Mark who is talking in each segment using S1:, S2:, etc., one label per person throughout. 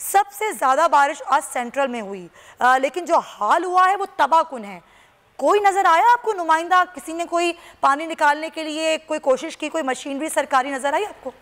S1: सबसे ज़्यादा बारिश आज सेंट्रल में हुई, लेकिन जो हाल हुआ है वो तबाहकुन है। कोई नज़र आया आपको नुमाइंदा, किसी ने कोई पानी निकालने के लिए कोई कोशिश की, कोई मशीनरी सरकारी नज़र आई आपको?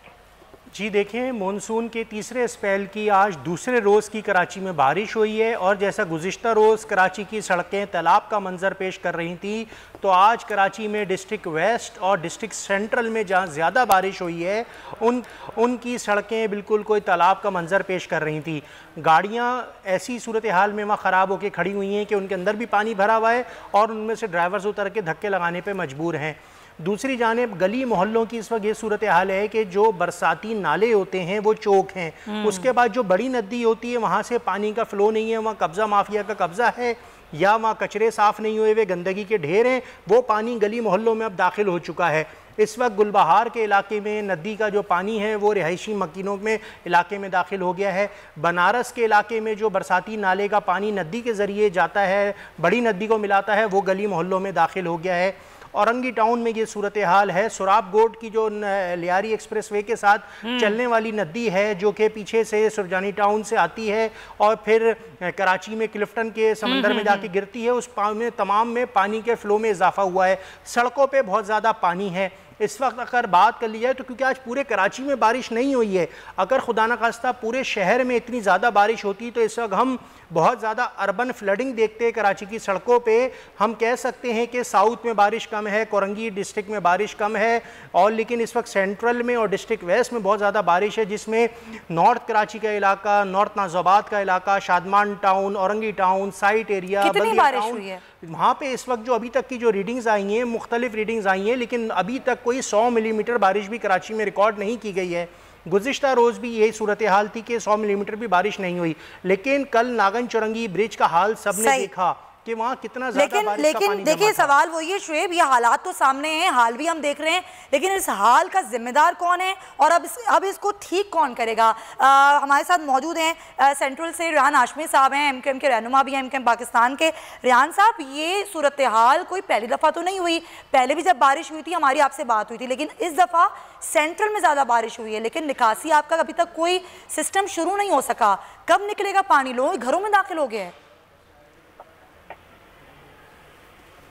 S2: जी देखें, मानसून के तीसरे स्पेल की आज दूसरे रोज़ की कराची में बारिश हुई है और जैसा गुज़िश्ता रोज़ कराची की सड़कें तालाब का मंजर पेश कर रही थी, तो आज कराची में डिस्ट्रिक्ट वेस्ट और डिस्ट्रिक्ट सेंट्रल में जहाँ ज़्यादा बारिश हुई है उनकी सड़कें बिल्कुल कोई तालाब का मंजर पेश कर रही थी। गाड़ियाँ ऐसी सूरत हाल में वहाँ ख़राब होकर खड़ी हुई हैं कि उनके अंदर भी पानी भरा हुआ है और उनमें से ड्राइवर्स उतर के धक्के लगाने पर मजबूर हैं। दूसरी जानिब गली मोहल्लों की इस वक्त ये सूरत हाल है कि जो बरसाती नाले होते हैं वो चौक हैं, उसके बाद जो बड़ी नदी होती है वहाँ से पानी का फ़्लो नहीं है, वहाँ कब्ज़ा माफिया का कब्ज़ा है या वहाँ कचरे साफ़ नहीं हुए, वे गंदगी के ढेर हैं, वो पानी गली मोहल्लों में अब दाखिल हो चुका है। इस वक्त गुलबहार के इलाके में नदी का जो पानी है वो रिहायशी मकीनों में इलाके में दाखिल हो गया है। बनारस के इलाके में जो बरसाती नाले का पानी नदी के ज़रिए जाता है, बड़ी नदी को मिलाता है, वो गली मोहल्लों में दाखिल हो गया है। औरंगी टाउन में ये सूरत हाल है। सुराब गोड की जो लियारी एक्सप्रेसवे के साथ चलने वाली नदी है जो कि पीछे से सुरजानी टाउन से आती है और फिर कराची में क्लिफ्टन के समंदर में जाके गिरती है, उस में तमाम में पानी के फ़्लो में इजाफा हुआ है। सड़कों पे बहुत ज़्यादा पानी है। इस वक्त अगर बात कर ली जाए तो क्योंकि आज पूरे कराची में बारिश नहीं हुई है, अगर खुदा न खास्ता पूरे शहर में इतनी ज़्यादा बारिश होती तो इस वक्त हम बहुत ज़्यादा अर्बन फ्लडिंग देखते हैं कराची की सड़कों पे। हम कह सकते हैं कि साउथ में बारिश कम है, कोरंगी डिस्ट्रिक्ट में बारिश कम है, और लेकिन इस वक्त सेंट्रल में और डिस्ट्रिक्ट वेस्ट में बहुत ज़्यादा बारिश है, जिसमें नॉर्थ कराची का इलाका, नॉर्थ नाज़ाबाद का इलाका, Shadman Town, Orangi Town, Site Area, Baldia Town, वहाँ पे इस वक्त जो अभी तक की जो रीडिंग्स आई हैं, मुख्तलिफ रीडिंग्स आई हैं, लेकिन अभी तक कोई 100 मिलीमीटर बारिश भी कराची में रिकॉर्ड नहीं की गई है। गुज़िश्ता रोज़ भी यही सूरत हाल थी कि 100 मिलीमीटर भी बारिश नहीं हुई, लेकिन कल नागन चौरंगी ब्रिज का हाल सबने देखा कि वहाँ कितना ज़्यादा बारिश का पानी
S1: देखिए सवाल वही है शुएब, ये हालात तो सामने हैं, हाल भी हम देख रहे हैं, लेकिन इस हाल का जिम्मेदार कौन है और अब इसको ठीक कौन करेगा? हमारे साथ मौजूद हैं सेंट्रल से रेहान हाशमी साहब हैं, एमकेएम के रहनुमा भी हैं, एमकेएम पाकिस्तान के। रेहान साहब, ये सूरत हाल कोई पहली दफ़ा तो नहीं हुई, पहले भी जब बारिश हुई थी हमारी आपसे बात हुई थी, लेकिन इस दफ़ा सेंट्रल में ज़्यादा बारिश हुई है, लेकिन निकासी आपका अभी तक कोई सिस्टम शुरू नहीं हो सका। कब निकलेगा पानी? लोग घरों में दाखिल हो गए हैं।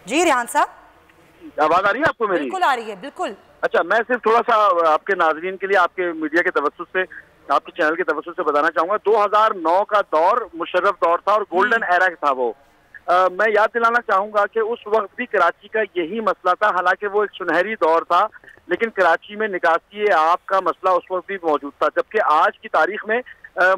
S1: जी रेहान साहब,
S3: आवाज आ रही है आपको मेरी?
S1: बिल्कुल आ रही है, बिल्कुल।
S3: अच्छा, मैं सिर्फ थोड़ा सा आपके नाजरीन के लिए, आपके मीडिया के तवज्जुह से, आपके चैनल के तवज्जुह से बताना चाहूंगा, 2009 का दौर मुशर्रफ दौर था और गोल्डन एरा था वो। मैं याद दिलाना चाहूंगा कि उस वक्त भी कराची का यही मसला था, हालांकि वो एक सुनहरी दौर था, लेकिन कराची में निकासी आप का मसला उस वक्त भी मौजूद था, जबकि आज की तारीख में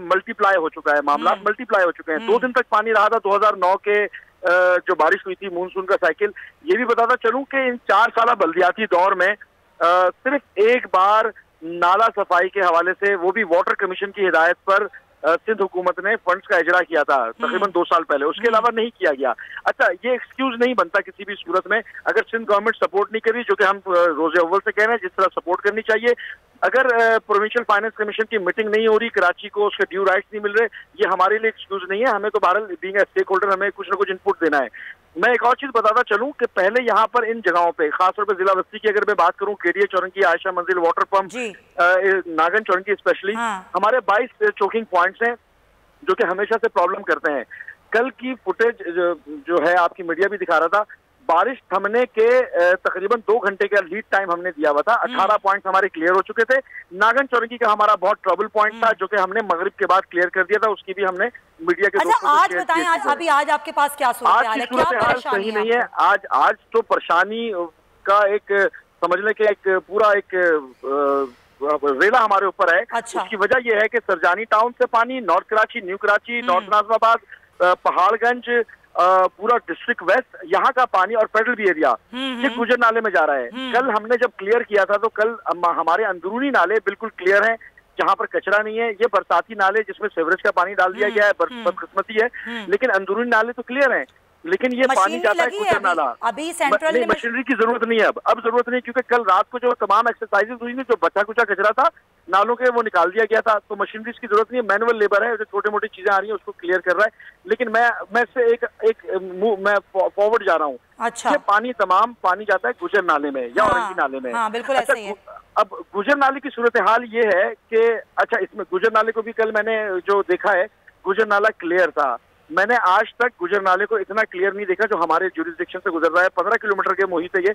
S3: मल्टीप्लाई हो चुका है, मामला मल्टीप्लाई हो चुके हैं। 2 दिन तक पानी रहा था 2009 के जो बारिश हुई थी मानसून का साइकिल। ये भी बताता चलूं कि इन 4 साल बल्दियाती दौर में सिर्फ एक बार नाला सफाई के हवाले से, वो भी वाटर कमीशन की हिदायत पर, सिंध हुकूमत ने फंड्स का इजरा किया था तकरीबन 2 साल पहले, उसके अलावा नहीं किया गया। अच्छा, ये एक्सक्यूज नहीं बनता किसी भी सूरत में, अगर सिंध गवर्नमेंट सपोर्ट नहीं कर रही, जो कि हम रोजे अव्वल से कह रहे हैं जिस तरह सपोर्ट करनी चाहिए, अगर प्रोविंशियल फाइनेंस कमीशन की मीटिंग नहीं हो रही, कराची को उसके ड्यू राइट्स नहीं मिल रहे, ये हमारे लिए एक्सक्यूज नहीं है। हमें तो बहरहाल बीइंग ए स्टेक होल्डर हमें कुछ ना कुछ इनपुट देना है। मैं एक और चीज बताता चलूं कि पहले यहाँ पर इन जगहों पे, खासतौर पर जिला बस्ती की अगर मैं बात करूं, केडीए चौरंगी, आयशा मंजिल वाटर पंप, नागन चौरंगी स्पेशली, हमारे 22 चोकिंग पॉइंट्स हैं जो कि हमेशा से प्रॉब्लम करते हैं। कल की फुटेज जो है आपकी मीडिया भी दिखा रहा था, बारिश थमने के तकरीबन 2 घंटे का लीड टाइम हमने दिया हुआ था। 18 पॉइंट्स हमारे क्लियर हो चुके थे। नागन चौरंगी का हमारा बहुत ट्रबल पॉइंट था जो कि हमने मगरिब के बाद क्लियर कर दिया था, उसकी भी हमने मीडिया के दोस्तों को
S1: आज बताएं, आज आपके पास क्या सूरत हाल है? क्या परेशानी
S3: सही नहीं है। आज तो परेशानी का एक समझ लें कि एक पूरा एक रेला हमारे ऊपर है।
S1: अच्छा।
S3: उसकी वजह यह है कि सरजानी टाउन से पानी, north Karachi, new Karachi, north Nazimabad, Paharganj, पूरा डिस्ट्रिक्ट वेस्ट, यहाँ का पानी और फेडरल बी एरिया ये गुजर नाले में जा रहा है। कल हमने जब क्लियर किया था तो कल हमारे अंदरूनी नाले बिल्कुल क्लियर हैं, जहाँ पर कचरा नहीं है। ये बरसाती नाले जिसमें सीवरेज का पानी डाल दिया गया है, बदकिस्मती है, लेकिन अंदरूनी नाले तो क्लियर हैं, लेकिन ये पानी जाता है गुजर नाला।
S1: अभी सेंट्रल में
S3: मशीनरी की जरूरत नहीं है, अब जरूरत नहीं, क्योंकि कल रात को जो तमाम एक्सरसाइजेज हुई थी, जो बचा कुचा कचरा था नालों के वो निकाल दिया गया था, तो मशीनरीज की जरूरत नहीं है, मैनुअल लेबर है, जो छोटे मोटी चीजें आ रही हैं उसको क्लियर कर रहा है। लेकिन मैं से मैं फॉरवर्ड जा रहा हूँ।
S1: अच्छा,
S3: पानी तमाम पानी जाता है गुजर नाले में या औरंगी नाले में।
S1: हाँ, बिल्कुल ऐसा ही है।
S3: अब गुजर नाले की सूरत हाल ये है कि अच्छा, इसमें गुजर नाले को भी कल मैंने जो देखा है, गुजर नाला क्लियर था। मैंने आज तक गुजर नाले को इतना क्लियर नहीं देखा जो हमारे ज्यूरिसडिक्शन से गुजर रहा है। 15 किलोमीटर के मुहित है ये।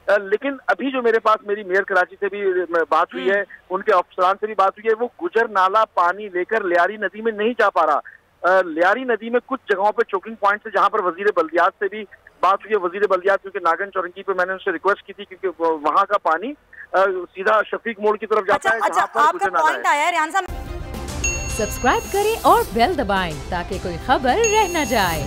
S3: लेकिन अभी जो मेरे पास मेरी मेयर कराची से भी बात हुई है, उनके अफसरान से भी बात हुई है, वो गुजर नाला पानी लेकर लियारी नदी में नहीं जा पा रहा। लियारी नदी में कुछ जगहों पे चोकिंग पॉइंट है जहां पर वजीर बल्दियात से भी बात हुई है। वजीर बल्दियात क्योंकि नागन चौरंगी पे मैंने उनसे रिक्वेस्ट की थी, क्योंकि वहां का पानी सीधा शफीक मोड़ की तरफ जाता है।
S1: अच्छा, आपका पॉइंट आया है रियान साहब।
S4: सब्सक्राइब करें और बेल दबाएं ताकि कोई खबर रह न जाए।